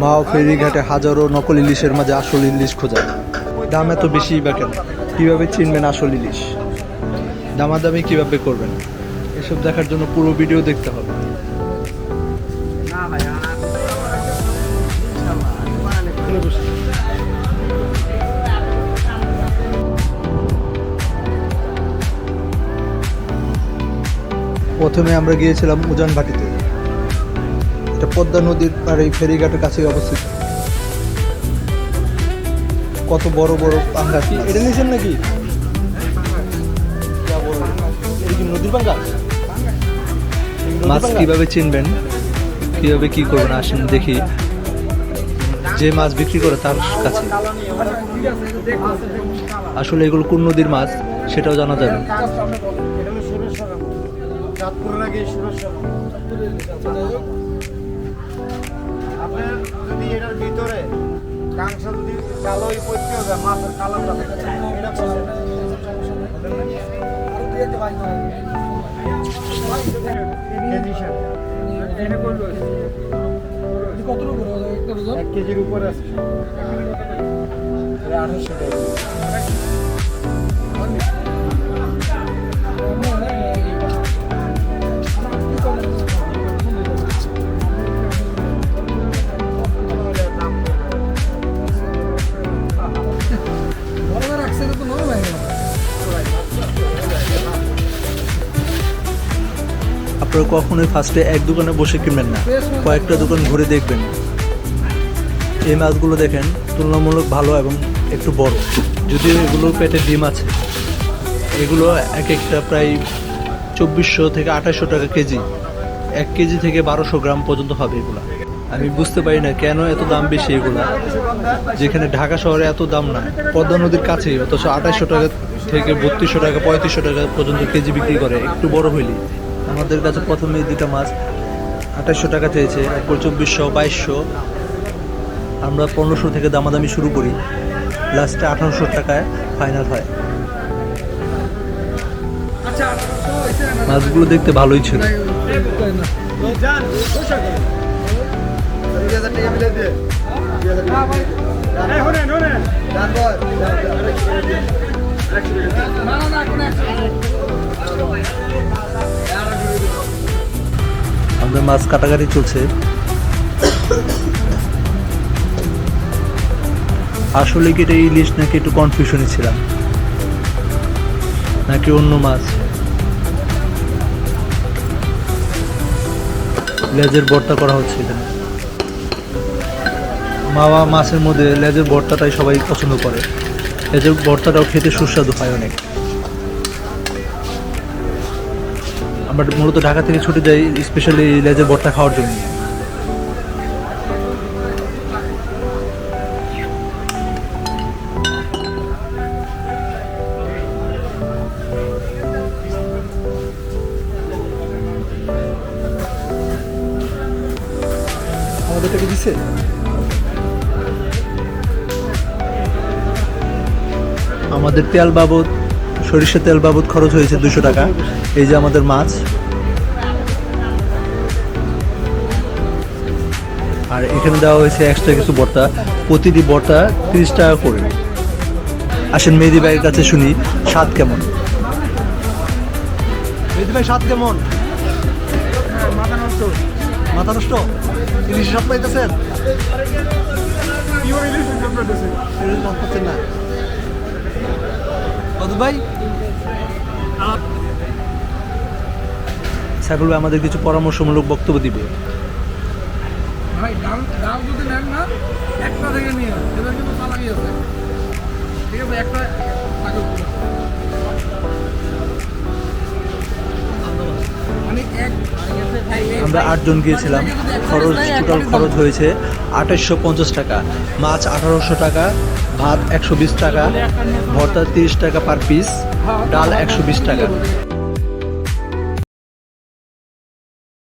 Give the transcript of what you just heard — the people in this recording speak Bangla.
মাও ফেরিঘাটে হাজারো নকল ইলিশের মাঝে আসল ইলিশ খোঁজা। দাম এত বেশি বা কেন? কীভাবে চিনবেন আসল ইলিশ? দামাদামি কীভাবে করবেন? এসব দেখার জন্য পুরো ভিডিও দেখতে হবে। প্রথমে আমরা গিয়েছিলাম উজান ভাটিতে। এটা পদ্মা নদীর আর এই ফেরিঘাটের কাছেই অবস্থিত। কত বড় বড় পাঙ্গাস! এটা নিয়েছেন নাকি? নদীর পাঙ্গাস। মাছ কিভাবে চিনবেন, কিভাবে কি করবেন আসেন দেখি। যে মাছ বিক্রি করে তার কাছে আসলে এগুলো কোন নদীর মাছ সেটাও জানা যাবে। আপনার যদি এটার ভিতরে কাঁংস যদি কালো পড়তে হবে, মাছের কালারটা এক কেজির উপরে আছে। 800 টাকা। আপনারা কখনোই ফার্স্টে এক দোকানে বসে কিনবেন না, কয়েকটা দোকান ঘুরে দেখবেন। এই মাছগুলো দেখেন তুলনামূলক ভালো এবং একটু বড়, যদিও এগুলোর পেটে ডিম আছে। এগুলো এক একটা প্রায় 2400 থেকে 2800 টাকা কেজি। 1 কেজি থেকে 1200 গ্রাম পর্যন্ত হবে এগুলা। আমি বুঝতে পারি না কেন এত দাম বেশি এগুলা, যেখানে ঢাকা শহরে এত দাম না, পদ্মা নদীর কাছেই, অথচ 2800 টাকা থেকে 3200 টাকা 3500 টাকা পর্যন্ত কেজি বিক্রি করে একটু বড় হইলে। আমাদের কাছে প্রথমে দুটা মাছ 2800 টাকা চেয়েছে, এরপর 2400, 2200। আমরা 1500 থেকে দামাদামি শুরু করি, লাস্টে 1800 টাকায় ফাইনাল হয়। মাছগুলো দেখতে ভালোই ছিল। আমাদের মাছ কাটাকাটি চলছে। আসলে কি এটা ইলিশ নাকি একটু কনফিউশনে ছিলাম, নাকি অন্য মাছ। লেজের ভর্তা করা হচ্ছে এখানে। মাওয়া মাছের মধ্যে লেজের ভর্তাটাই সবাই পছন্দ করে। লেজের ভর্তাটাও খেতে সুস্বাদু হয় অনেক। আমরা মূলত ঢাকা থেকে ছুটে যাই স্পেশালি লেজের ভর্তা খাওয়ার জন্য। আমাদেরটাকে দিচ্ছে। আমাদের তেল বাবদ, সরিষার তেল বাবদ খরচ হয়েছে 200 টাকা। এই যে আমাদের মাছ, আর এখানে দেওয়া হয়েছে এক্সট্রা কিছু ভর্তা। প্রতিটি ভর্তা 30 টাকা করে। আসেন মেহেদি ভাইয়ের কাছে শুনি স্বাদ কেমন। মেহেদি ভাই, স্বাদ কেমন? মাথা নষ্ট। মাথা নষ্ট? ইলিশ স্বাদ পাইতেছেন? না কত ভাই? ছাগল ভাই আমাদের কিছু পরামর্শমূলক বক্তব্য দিবে। ভাই দাম যদি নেন না, একটা থেকে নিয়ে এদের কিন্তু চালাকি আছে, ঠিক আছে? একটা আমরা 8 জন গিয়েছিলাম। টোটাল খরচ হয়েছে 2850 টাকা। মাছ 1800 টাকা, ভাত 120 টাকা, ভর্তা 30 টাকা পার পিস, ডাল 120 টাকা।